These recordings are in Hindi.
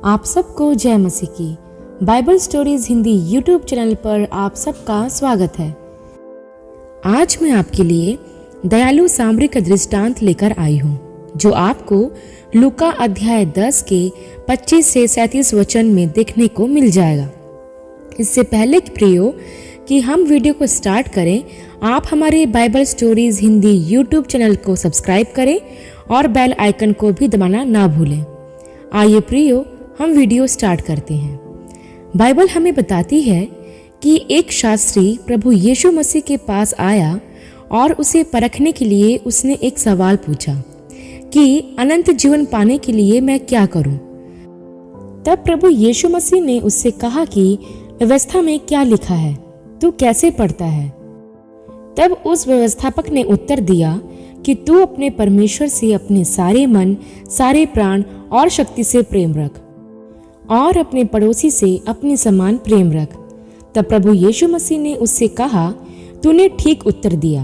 आप सबको जय मसीह की। Bible stories Hindi YouTube channel पर आप सबका स्वागत है। आज मैं आपके लिए दयालु सामरी का दृष्टांत लेकर आई हूँ, जो आपको लूका अध्याय 10 के 25 से 37 वचन में देखने को मिल जाएगा। इससे पहले प्रियो कि हम वीडियो को स्टार्ट करें, आप हमारे Bible stories Hindi YouTube channel को सब्सक्राइब करें और बेल आइकन को भी दबाना ना भूलें। आइए प्रियो, हम वीडियो स्टार्ट करते हैं। बाइबल हमें बताती है कि एक शास्त्री प्रभु यीशु मसीह के पास आया और उसे परखने के लिए उसने एक सवाल पूछा कि अनंत जीवन पाने के लिए मैं क्या करूं। तब प्रभु यीशु मसीह ने उससे कहा कि व्यवस्था में क्या लिखा है, तू कैसे पढ़ता है। तब उस व्यवस्थापक ने उत्तर दिया कि तू अपने परमेश्वर से अपने सारे मन, सारे प्राण और शक्ति से प्रेम रख और अपने पड़ोसी से अपने समान प्रेम रख। तब प्रभु यीशु मसीह ने उससे कहा, तूने ठीक उत्तर दिया,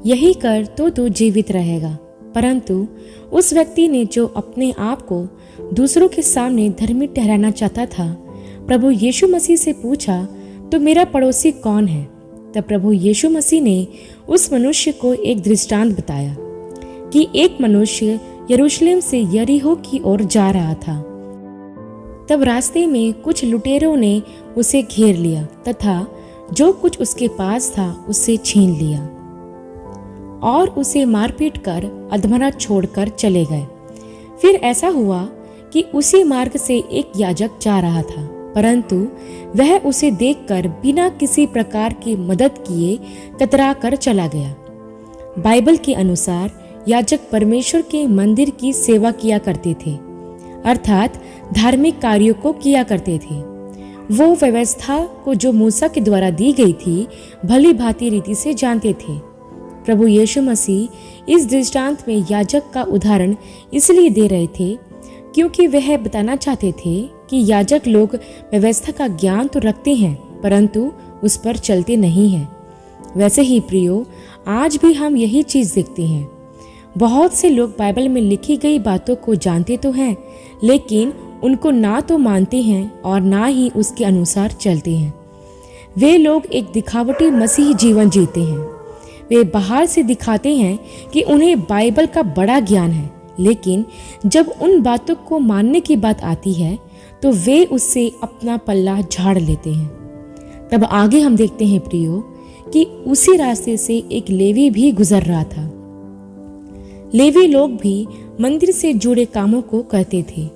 यही कर तो तू जीवित रहेगा। परंतु उस व्यक्ति ने, जो अपने आप को दूसरों के सामने धर्मी ठहराना चाहता था, प्रभु यीशु मसीह से पूछा, तो मेरा पड़ोसी कौन है। तब प्रभु यीशु मसीह ने उस मनुष्य को एक दृष्टांत बताया कि एक मनुष्य यरूशलेम से यरीहो की ओर जा रहा था। तब रास्ते में कुछ लुटेरों ने उसे घेर लिया तथा जो कुछ उसके पास था उससे छीन लिया और उसे मारपीट कर अधमरा छोड़कर चले गए। फिर ऐसा हुआ कि उसी मार्ग से एक याजक जा रहा था, परंतु वह उसे देखकर बिना किसी प्रकार की मदद किए कतरा कर चला गया। बाइबल के अनुसार याजक परमेश्वर के मंदिर की सेवा किया करते थे, अर्थात धार्मिक कार्यों को किया करते थे। वो व्यवस्था को जो मूसा के द्वारा दी गई थी भली भांति रीति से जानते थे। प्रभु यीशु मसीह इस दृष्टांत में याजक का उदाहरण इसलिए दे रहे थे क्योंकि वह बताना चाहते थे कि याजक लोग व्यवस्था का ज्ञान तो रखते हैं, परंतु उस पर चलते नहीं हैं। वैसे ही प्रियो, आज भी हम यही चीज देखते हैं। बहुत से लोग बाइबल में लिखी गई बातों को जानते तो हैं, लेकिन उनको ना तो मानते हैं और ना ही उसके अनुसार चलते हैं। वे लोग एक दिखावटी मसीही जीवन जीते हैं। वे बाहर से दिखाते हैं कि उन्हें बाइबल का बड़ा ज्ञान है, लेकिन जब उन बातों को मानने की बात आती है तो वे उससे अपना पल्ला झाड़ लेते हैं। तब आगे हम देखते हैं प्रियो कि उसी रास्ते से एक लेवी भी गुजर रहा था। लेवी लोग भी मंदिर से जुड़े कामों को करते थे।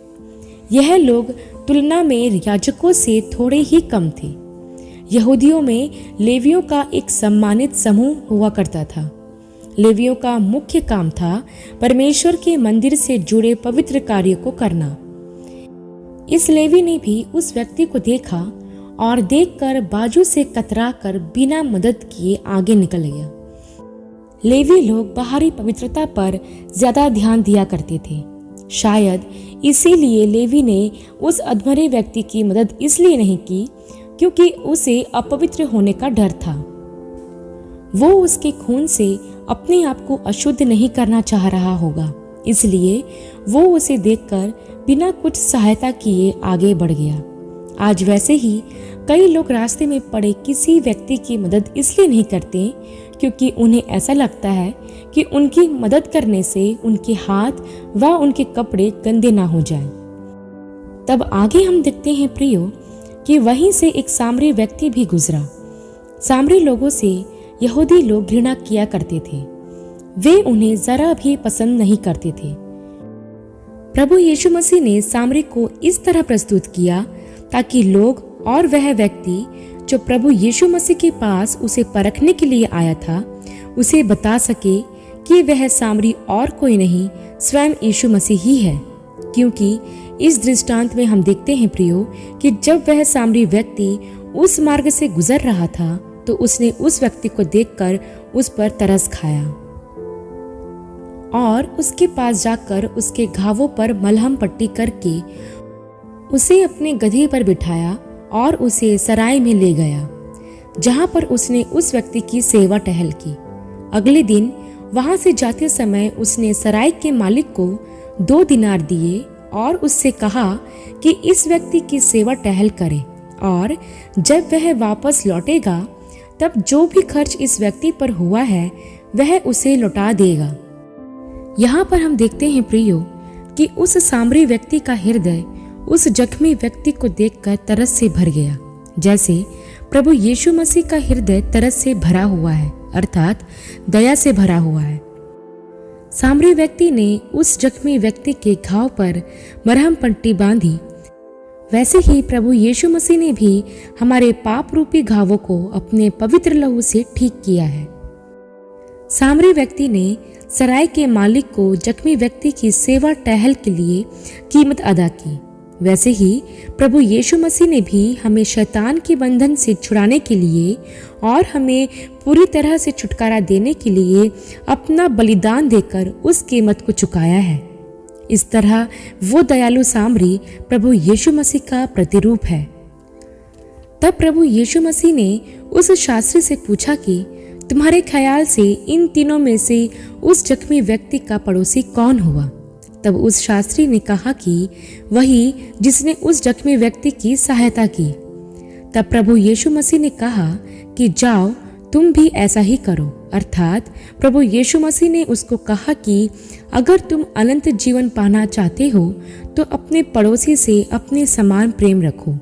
यह लोग तुलना में याजकों से थोड़े ही कम थे। यहूदियों में लेवियों का एक सम्मानित समूह हुआ करता था। लेवियों का मुख्य काम था परमेश्वर के मंदिर से जुड़े पवित्र कार्यों को करना। इस लेवी ने भी उस व्यक्ति को देखा और देखकर बाजू से कतरा कर बिना मदद किए आगे निकल गया। लेवी लोग बाहरी पवित्रता पर ज्यादा ध्यान दिया करते थे। शायद इसीलिए लेवी ने उस अधमरे व्यक्ति की मदद इसलिए नहीं की क्योंकि उसे अपवित्र होने का डर था। वो उसके खून से अपने आप को अशुद्ध नहीं करना चाह रहा होगा, इसलिए वो उसे देखकर बिना कुछ सहायता किए आगे बढ़ गया। आज वैसे ही कई लोग रास्ते में पड़े किसी व्यक्ति की मदद इसलिए नहीं करते क्योंकि उन्हें ऐसा लगता है कि उनकी मदद करने से उनके हाथ व उनके कपड़े गंदे ना हो जाएं। तब आगे हम देखते हैं प्रियो कि वहीं से एक सामरी व्यक्ति भी गुजरा। सामरी लोगों से यहूदी लोग घृणा किया करते थे। वे उन्हें जरा भी पसंद नहीं करते थे। प्रभु यीशु मसीह ने सामरी को इस तरह प्रस्तुत किया ताकि लोग और वह व्यक्ति जो प्रभु यीशु मसीह के पास उसे परखने के लिए आया था, उसे बता सके कि वह सामरी और कोई नहीं, स्वयं यीशु मसीह ही है। क्योंकि इस दृष्टांत में हम देखते हैं प्रियो कि जब वह सामरी व्यक्ति उस मार्ग से गुजर रहा था तो उसने उस व्यक्ति को देखकर उस पर तरस खाया और उसके पास जाकर उसके घावों पर मलहम पट्टी करके उसे अपने गधे पर बिठाया और उसे सराय में ले गया, जहां पर उसने उस व्यक्ति की सेवा टहल की। अगले दिन वहां से जाते समय उसने सराय के मालिक को 2 दिनार दिए और उससे कहा कि इस व्यक्ति की सेवा टहल करे और जब वह वापस लौटेगा तब जो भी खर्च इस व्यक्ति पर हुआ है वह उसे लौटा देगा। यहाँ पर हम देखते हैं प्रियो कि उस सामरी व्यक्ति का हृदय उस जख्मी व्यक्ति को देखकर तरस से भर गया, जैसे प्रभु यीशु मसीह का हृदय तरस से भरा हुआ है, अर्थात दया से भरा हुआ है। सामरी व्यक्ति ने उस जख्मी व्यक्ति के घाव पर मरहम पट्टी बांधी, वैसे ही प्रभु यीशु मसीह ने भी हमारे पाप रूपी घावों को अपने पवित्र लहू से ठीक किया है। सामरी व्यक्ति ने सराय के मालिक को जख्मी व्यक्ति की सेवा टहल के लिए कीमत अदा की, वैसे ही प्रभु यीशु मसीह ने भी हमें शैतान के बंधन से छुड़ाने के लिए और हमें पूरी तरह से छुटकारा देने के लिए अपना बलिदान देकर उस कीमत को चुकाया है। इस तरह वो दयालु सामरी प्रभु यीशु मसीह का प्रतिरूप है। तब प्रभु यीशु मसीह ने उस शास्त्री से पूछा कि तुम्हारे ख्याल से इन तीनों में से उस जख्मी व्यक्ति का पड़ोसी कौन हुआ? तब उस शास्त्री ने कहा कि वही जिसने उस जख्मी व्यक्ति की सहायता की। तब प्रभु यीशु मसीह ने कहा कि जाओ तुम भी ऐसा ही करो, अर्थात प्रभु यीशु मसीह ने उसको कहा कि अगर तुम अनंत जीवन पाना चाहते हो तो अपने पड़ोसी से अपने समान प्रेम रखो,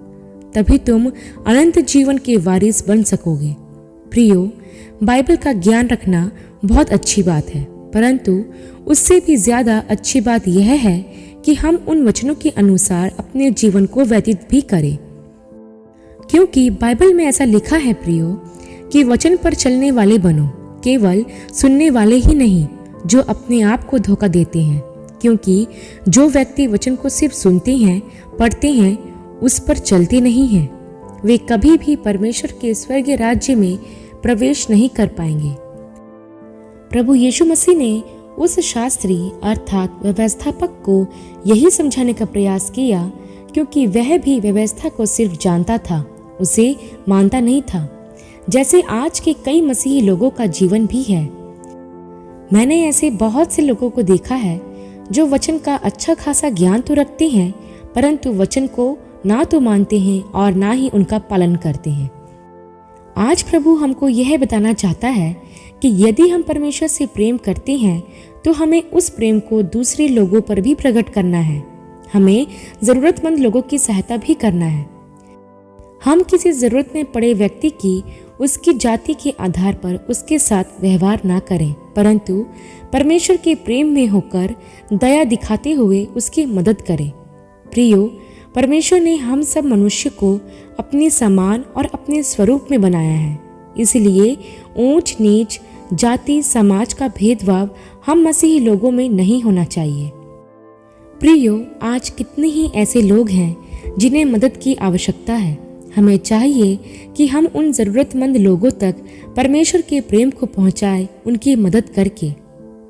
तभी तुम अनंत जीवन के वारिस बन सकोगे। प्रियो, बाइबल का ज्ञान रखना बहुत अच्छी बात है, परंतु उससे भी ज्यादा अच्छी बात यह है कि हम उन वचनों के अनुसार अपने जीवन को व्यतीत भी करें, क्योंकि बाइबल में ऐसा लिखा है प्रियो कि वचन पर चलने वाले बनो, केवल सुनने वाले ही नहीं जो अपने आप को धोखा देते हैं, क्योंकि जो व्यक्ति वचन को सिर्फ सुनते हैं, पढ़ते हैं, उस पर चलते नहीं हैं, वे कभी भी परमेश्वर के स्वर्गीय राज्य में प्रवेश नहीं कर पाएंगे। प्रभु यीशु मसीह ने उस शास्त्री अर्थात व्यवस्थापक को यही समझाने का प्रयास किया, क्योंकि वह भी व्यवस्था को सिर्फ जानता था, उसे मानता नहीं था, जैसे आज के कई मसीही लोगों का जीवन भी है। मैंने ऐसे बहुत से लोगों को देखा है जो वचन का अच्छा खासा ज्ञान तो रखते हैं, परंतु वचन को ना तो मानते हैं और ना ही उनका पालन करते हैं। आज प्रभु हमको यह बताना चाहता है कि यदि हम परमेश्वर से प्रेम करते हैं तो हमें उस प्रेम को दूसरे लोगों पर भी प्रकट करना है। हमें जरूरतमंद लोगों की सहायता भी करना है। हम किसी जरूरत में पड़े व्यक्ति की उसकी जाति के आधार पर उसके साथ व्यवहार ना करें, परंतु परमेश्वर के प्रेम में होकर दया दिखाते हुए उसकी मदद करें। प्रियो, परमेश्वर ने हम सब मनुष्य को अपने समान और अपने स्वरूप में बनाया है, इसलिए ऊंच नीच, जाति, समाज का भेदभाव हम मसीही लोगों में नहीं होना चाहिए। प्रियो, आज कितने ही ऐसे लोग हैं जिन्हें मदद की आवश्यकता है। हमें चाहिए कि हम उन जरूरतमंद लोगों तक परमेश्वर के प्रेम को पहुंचाएं, उनकी मदद करके।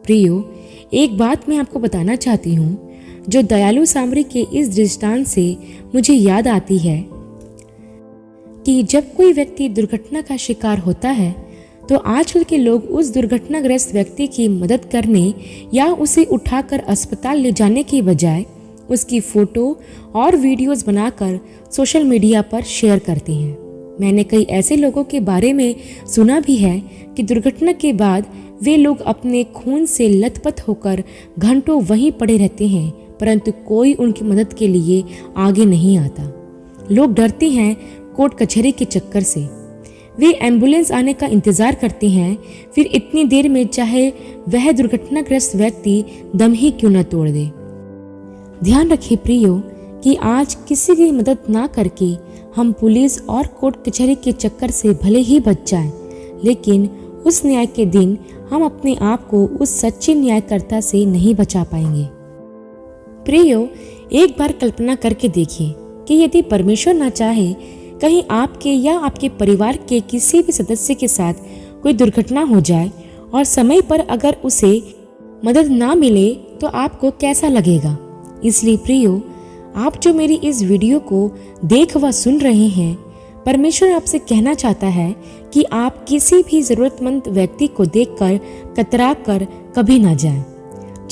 प्रियो, एक बात मैं आपको बताना चाहती हूँ जो दयालु सामरी के इस दृष्टांत से मुझे याद आती है कि जब कोई व्यक्ति दुर्घटना का शिकार होता है तो आजकल के लोग उस दुर्घटनाग्रस्त व्यक्ति की मदद करने या उसे उठाकर अस्पताल ले जाने के बजाय उसकी फोटो और वीडियोस बनाकर सोशल मीडिया पर शेयर करते हैं। मैंने कई ऐसे लोगों के बारे में सुना भी है कि दुर्घटना के बाद वे लोग अपने खून से लथपथ होकर घंटों वहीं पड़े रहते हैं, परंतु कोई उनकी मदद के लिए आगे नहीं आता। लोग डरते हैं कोर्ट कचहरी के चक्कर से। वे एम्बुलेंस आने का इंतजार करते हैं, फिर इतनी देर में चाहे वह दुर्घटनाग्रस्त व्यक्ति दम ही क्यों न तोड़ दे। ध्यान रखिए प्रियो कि आज किसी की मदद ना करके हम पुलिस और कोर्ट कचहरी के चक्कर से भले ही बच जाएं, लेकिन उस न्याय के दिन हम अपने आप को उस सच्चे न्यायकर्ता से नहीं बचा पाएंगे। प्रियो, एक बार कल्पना करके देखिए कि यदि परमेश्वर ना चाहे कहीं आपके या आपके परिवार के किसी भी सदस्य के साथ कोई दुर्घटना हो जाए और समय पर अगर उसे मदद ना मिले तो आपको कैसा लगेगा। इसलिए प्रियो, आप जो मेरी इस वीडियो को देख व सुन रहे हैं, परमेश्वर आपसे कहना चाहता है कि आप किसी भी जरूरतमंद व्यक्ति को देखकर कतरा कर कभी ना जाएं।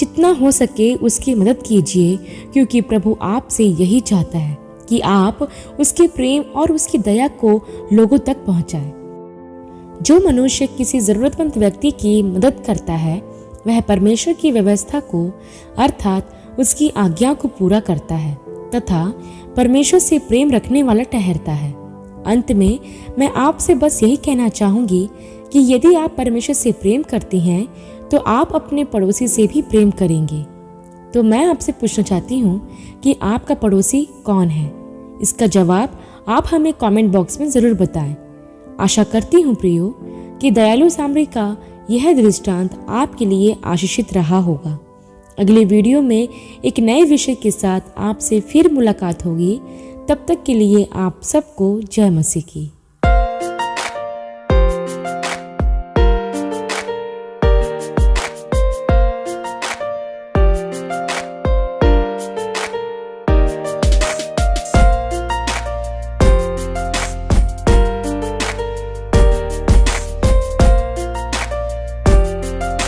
जितना हो सके उसकी मदद कीजिए, क्योंकि प्रभु आपसे यही चाहता है कि आप उसके प्रेम और उसकी दया को लोगों तक पहुंचाएं। जो मनुष्य किसी जरूरतमंद व्यक्ति की मदद करता है वह परमेश्वर की व्यवस्था को अर्थात उसकी आज्ञा को पूरा करता है तथा परमेश्वर से प्रेम रखने वाला ठहरता है। अंत में मैं आपसे बस यही कहना चाहूंगी कि यदि आप परमेश्वर से प्रेम करते हैं तो आप अपने पड़ोसी से भी प्रेम करेंगे। तो मैं आपसे पूछना चाहती हूँ कि आपका पड़ोसी कौन है? इसका जवाब आप हमें कमेंट बॉक्स में ज़रूर बताएं। आशा करती हूँ प्रियो कि दयालु सामरी का यह दृष्टांत आपके लिए आशीषित रहा होगा। अगले वीडियो में एक नए विषय के साथ आपसे फिर मुलाकात होगी। तब तक के लिए आप सबको जय मसीह की।